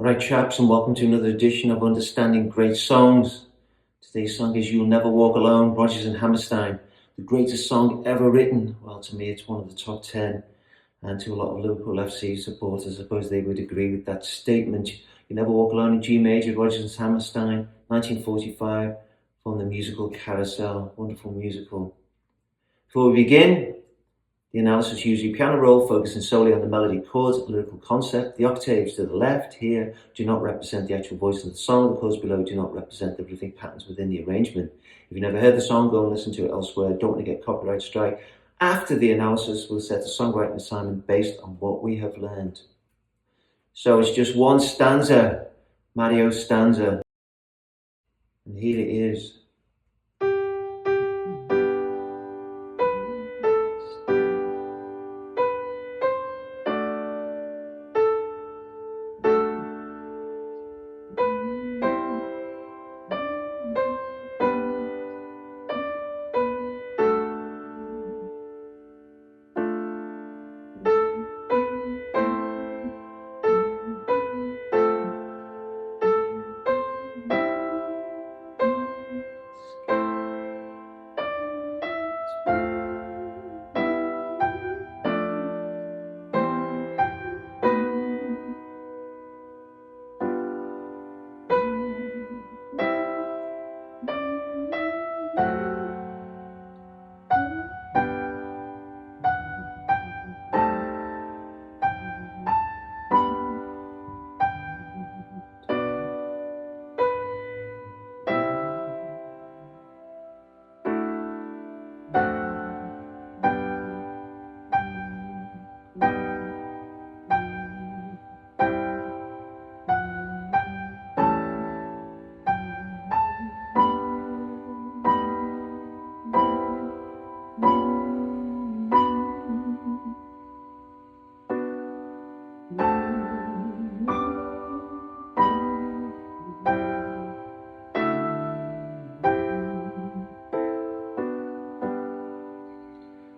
Alright chaps, and welcome to another edition of Understanding Great Songs. Today's song is You'll Never Walk Alone, Rodgers and Hammerstein. The greatest song ever written. Well, to me it's one of the top 10, and to a lot of Liverpool FC supporters, I suppose they would agree with that statement. You Never Walk Alone in G major, Rodgers and Hammerstein, 1945, from the musical Carousel. Wonderful musical. Before we begin, the analysis usually piano roll, focusing solely on the melody, chords, lyrical concept. The octaves to the left here do not represent the actual voice of the song. The chords below do not represent the rhythmic patterns within the arrangement. If you've never heard the song, go and listen to it elsewhere. Don't want to get copyright strike. After the analysis, we'll set a songwriting assignment based on what we have learned. So it's just one stanza, Mario Stanza. And here it is.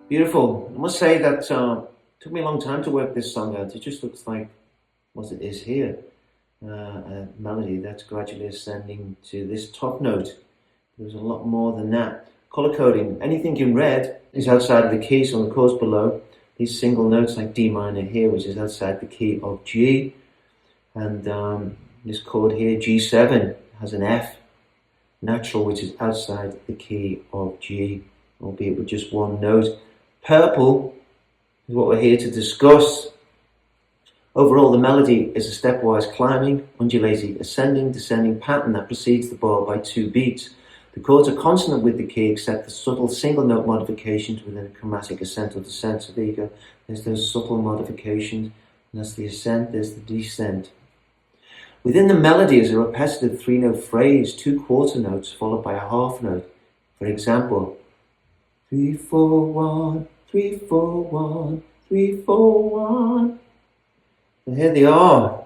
Beautiful. I must say that it took me a long time to work this song out. It just looks like what it is here. A melody that's gradually ascending to this top note. There's a lot more than that. Color coding. Anything in red is outside of the key, so on the chords below, these single notes like D minor here, which is outside the key of G. And this chord here, G7, has an F natural, which is outside the key of G, albeit with just one note. Purple is what we're here to discuss. Overall, the melody is a stepwise climbing, undulating, ascending, descending pattern that precedes the bar by 2 beats. The chords are consonant with the key except the subtle single note modifications within a chromatic ascent or descent. So there you go. There's those subtle modifications. And that's the ascent, there's the descent. Within the melody is a repetitive 3-note phrase, 2 quarter notes followed by a half note. For example, 3, 4, 1, 3, 4, 1, 3, 4, 1. And here they are.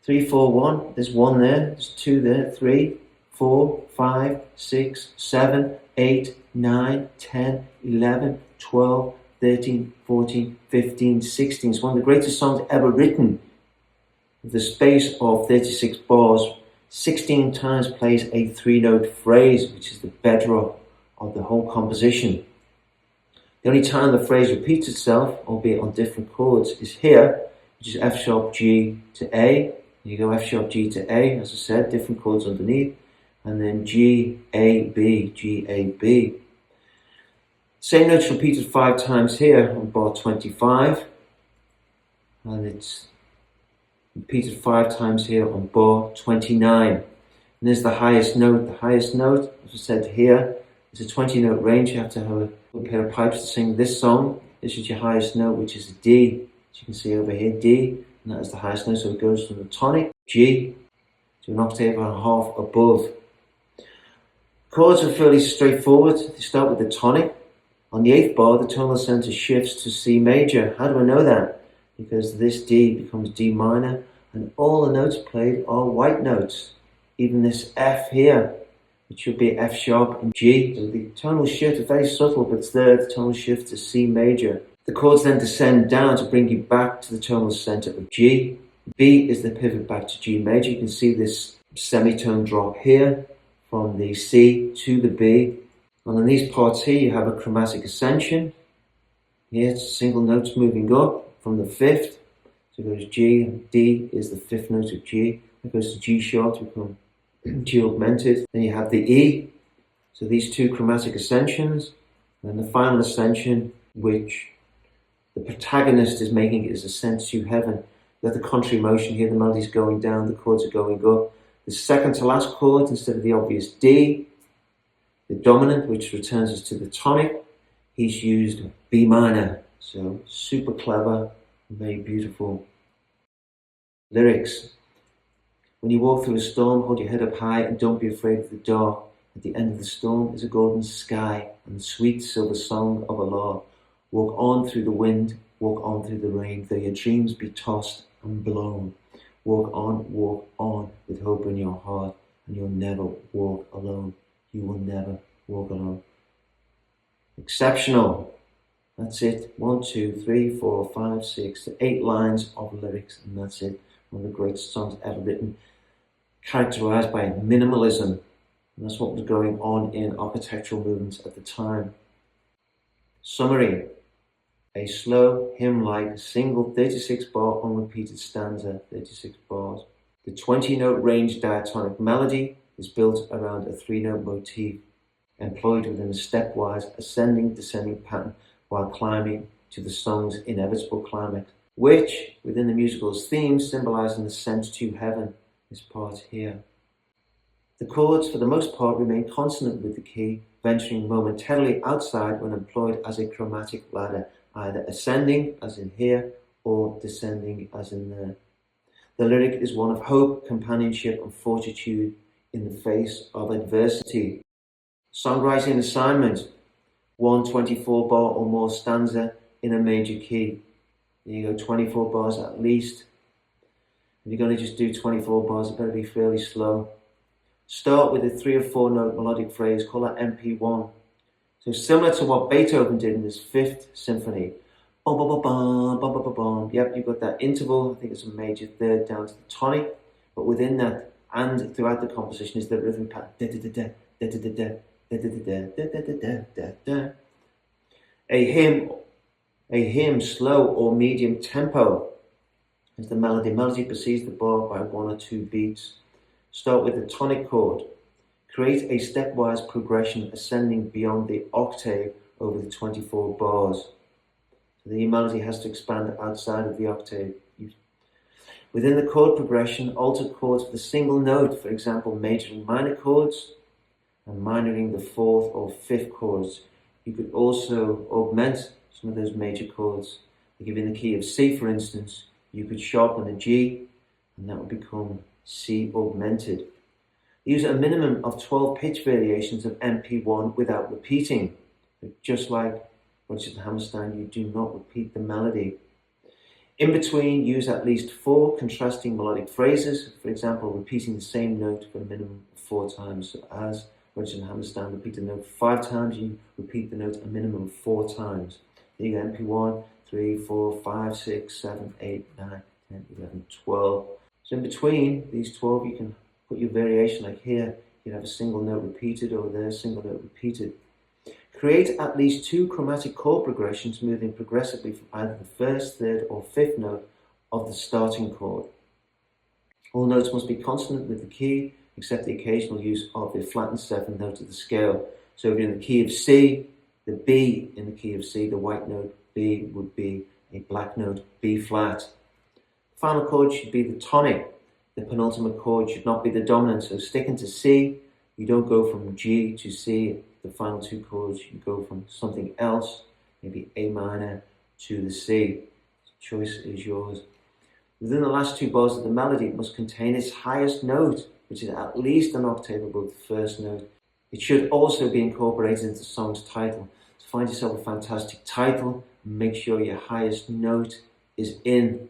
3, 4, 1. There's 1 there. There's 2 there. 3, 4, 5, 6, 7, 8, 9, 10, 11, 12, 13, 14, 15, 16. It's one of the greatest songs ever written. With the space of 36 bars, 16 times plays a 3-note phrase, which is the bedrock of the whole composition. The only time the phrase repeats itself, albeit on different chords, is here, which is F sharp G to A. You go F sharp G to A, as I said, different chords underneath, and then G, A, B, G, A, B. Same notes repeated 5 times here on bar 25, and it's repeated 5 times here on bar 29. And there's the highest note. The highest note, as I said here, is a 20-note range. You have to have a pair of pipes to sing this song. This is your highest note, which is a D. As you can see over here, D, and that is the highest note. So it goes from the tonic, G, to an octave and a half above. Chords are fairly straightforward. They start with the tonic. On the 8th bar, the tonal center shifts to C major. How do I know that? Because this D becomes D minor, and all the notes played are white notes. Even this F here, it should be F sharp and G. So the tonal shift is very subtle, but it's there. The tonal shift to C major. The chords then descend down to bring you back to the tonal center of G. B is the pivot back to G major. You can see this semitone drop here from the C to the B. And on these parts here, you have a chromatic ascension. Here, it's single notes moving up from the fifth. So it goes G, and D is the fifth note of G. It goes to G sharp to become G augmented. Then you have the E. So these two chromatic ascensions. And the final ascension, which the protagonist is making it as ascent to heaven. You have the contrary motion here, the melody's going down, the chords are going up. The second to last chord, instead of the obvious D, the dominant, which returns us to the tonic, he's used B minor. So super clever, very beautiful lyrics. When you walk through a storm, hold your head up high and don't be afraid of the dark. At the end of the storm is a golden sky and the sweet silver song of a lark. Walk on through the wind, walk on through the rain, though your dreams be tossed and blown. Walk on with hope in your heart, and you'll never walk alone. You will never walk alone. Exceptional. That's it. 1, 2, 3, 4, 5, 6, 8 lines of lyrics, and that's it. One of the greatest songs ever written, characterized by minimalism. And that's what was going on in architectural movements at the time. Summary. A slow, hymn-like, single 36-bar unrepeated stanza, 36 bars. The 20-note range diatonic melody is built around a 3-note motif, employed within a stepwise ascending-descending pattern while climbing to the song's inevitable climax, which, within the musical's theme, symbolizes an ascent to heaven, this part here. The chords, for the most part, remain consonant with the key, venturing momentarily outside when employed as a chromatic ladder, either ascending, as in here, or descending, as in there. The lyric is one of hope, companionship, and fortitude in the face of adversity. Songwriting assignment: 1 24-bar or more stanza in a major key. There you go, 24 bars at least. If you're going to just do 24 bars, it better be fairly slow. Start with a 3 or 4 note melodic phrase, call that MP1. So similar to what Beethoven did in his 5th symphony. Yep, you've got that interval, I think it's a major third down to the tonic, but within that and throughout the composition is the rhythm pattern. A hymn, slow or medium tempo, is the melody. Melody precedes the bar by 1 or 2 beats. Start with the tonic chord. Create a stepwise progression ascending beyond the octave over the 24 bars. So the melody has to expand outside of the octave. Within the chord progression, alter chords for the single note, for example, major and minor chords, and minoring the 4th or 5th chords. You could also augment some of those major chords. Like if in the key of C, for instance, you could sharpen the G, and that would become C augmented. Use a minimum of 12 pitch variations of MP1 without repeating. Just like Rodgers and Hammerstein, you do not repeat the melody. In between, use at least 4 contrasting melodic phrases. For example, repeating the same note for a minimum of 4 times. So as Rodgers and Hammerstein repeat the note 5 times, you repeat the note a minimum of 4 times. There you go, MP1, 3, 4, 5, 6, 7, 8, 9, 10, 11, 12. So in between these 12, you can put your variation, like here, you have a single note repeated, or there, single note repeated. Create at least 2 chromatic chord progressions, moving progressively from either the 1st, 3rd, or 5th note of the starting chord. All notes must be consonant with the key, except the occasional use of the flattened 7th note of the scale. So if you're in the key of C, the B in the key of C, the white note B would be a black note, B flat. Final chord should be the tonic. The penultimate chord should not be the dominant. So sticking to C, you don't go from G to C. The final 2 chords, you go from something else, maybe A minor to the C. The choice is yours. Within the last 2 bars of the melody, it must contain its highest note, which is at least an octave above the 1st note. It should also be incorporated into the song's title. So find yourself a fantastic title, and make sure your highest note is in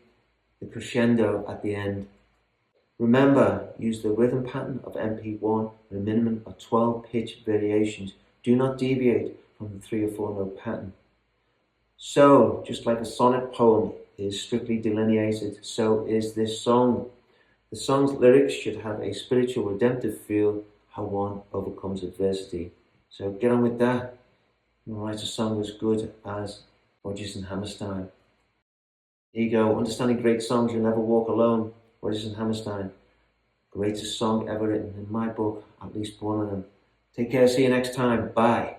the crescendo at the end. Remember, use the rhythm pattern of MP1 with a minimum of 12 pitch variations. Do not deviate from the 3 or 4 note pattern. So, just like a sonnet poem, is strictly delineated. So is this song. The song's lyrics should have a spiritual, redemptive feel, how one overcomes adversity. So get on with that and write a song as good as Rodgers and Hammerstein. Here you go, Understanding Great Songs, You'll Never Walk Alone, Rodgers and Hammerstein. Greatest song ever written in my book, at least one of them. Take care, see you next time, bye.